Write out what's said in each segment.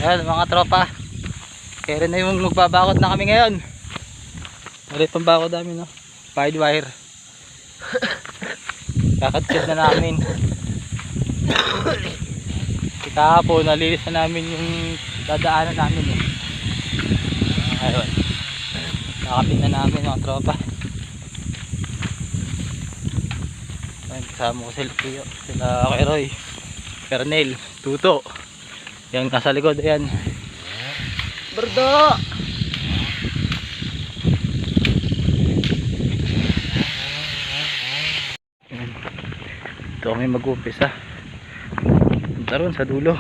Ayan mga tropa, kaya rin na yung magbabakod na kami ngayon. Ulit pang bakod namin, no? Pied wire. Kakatsit na namin. Kahapon nalilis na namin yung dadaanan namin, eh. Ayun, nakapin na namin mga tropa. Ayun, kasama ko sila Pio, sila Keroy, Kernel, Tuto. Yan nasa likod, ayan. Berdo! Ayan. Ito kami mag-umpisa. Punta ron sa dulo.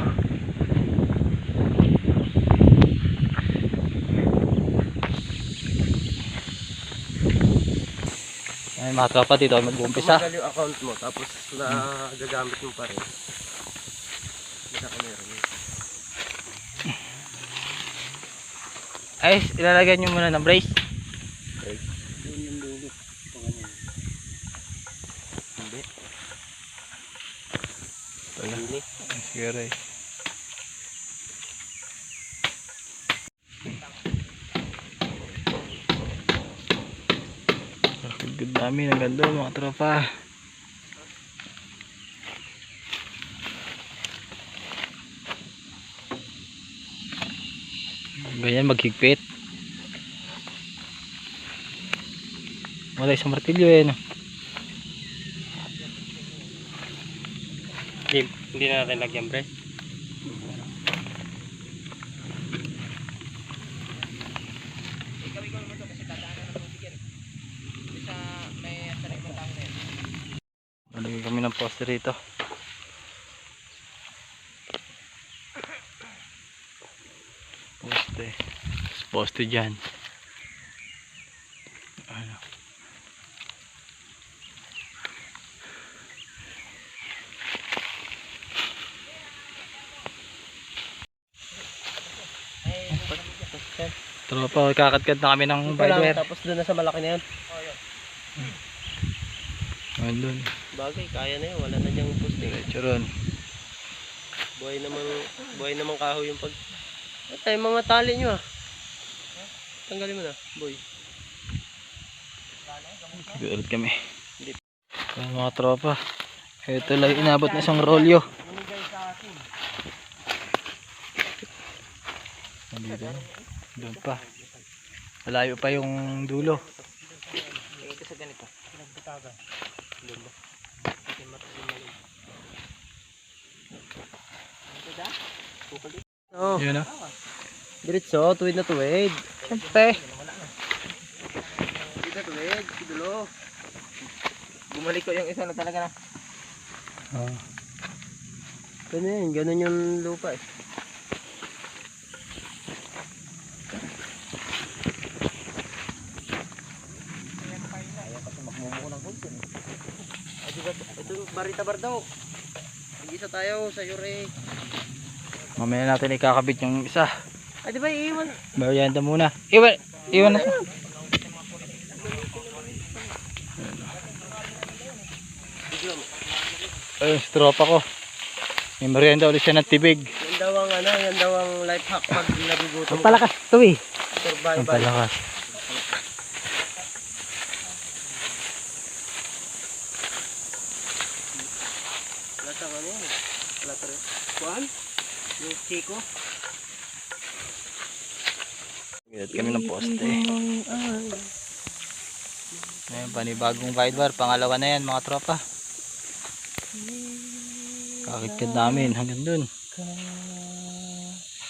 Ayan mga tropa, dito kami mag-umpisa. Tumagal yung account mo tapos nagagamit mo pa rin. Bisa ka meron. Ay, ilalagay nyo muna ng brace. Yun yung dulo. Hindi. Hindi. Siguro eh. Good namin ang ganda mga tropa. Ganyan maghigpit. Wala isang martilyo eh, no? Hindi na natin lagyan pre. Nalagyan kami ng poste rito. Poste dyan. Ano? Tropa, kakatkat na kami ng bidewire. Tapos doon na sa malaki na yan. Doon. Bagay, kaya na yan. Wala na diyang posting. Diretso ron. Buhay namang kahoy yung pag... Ay, mga tali nyo ah. Tanggalin mo na, boy. Ulit kami. Ayan mga tropa. Ito lang inabot na isang rolyo. Nandito. Doon pa. Malayo pa yung dulo. Ito sa ganito. Pinagbitagan. Doon ba? Oh, yun na. diretso, tuwid na tuwid. Siyempre. Tuwid na tuwid, sidulo. Bumalik ko yung isa na talaga na. Ganun yung lupa eh. Kaya kasi magmumuko ng konti. Ay diba, ito barita-bar daw. Mag-isa tayo sa Yure. Mamaya natin ikakabit yung isa. Ay diba iiwan? Merienda muna. Iwan na. Ay, tropa ko. May merienda ulit siya ng tibig. Yan daw ang ano, yan daw ang life hack pag nagugutom. Ang palakas to eh. Survival. Ang palakas. Lata ka niya. Lata rin. Kuhan? Yung Chico. Gilid kami ng poste. Ngayon, panibagong bidewire. Pangalawa na yan mga tropa. Kakitid namin hanggang dun.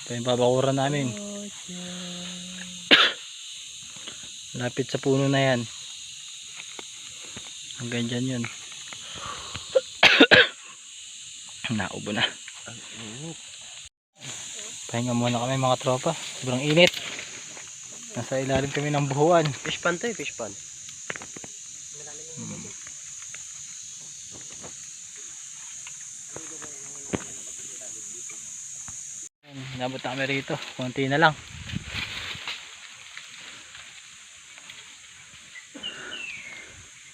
Ito yung babakuran namin. Lapit sa puno na yan. Hanggang dyan yun. Naubo na. Pahinga muna kami mga tropa. Sobrang init. Nasa ilalim kami ng buhuan. Fish pan to eh, fish pan. Nabot na kami rito. Konti na lang.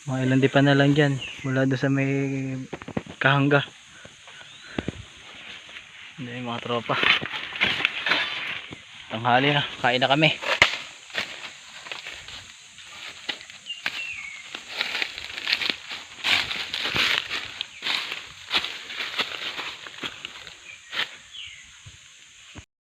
Mga ilang di pa na lang dyan. Mula doon sa may kahangga. Hindi yung mga tropa. Tanghali na, kain na kami.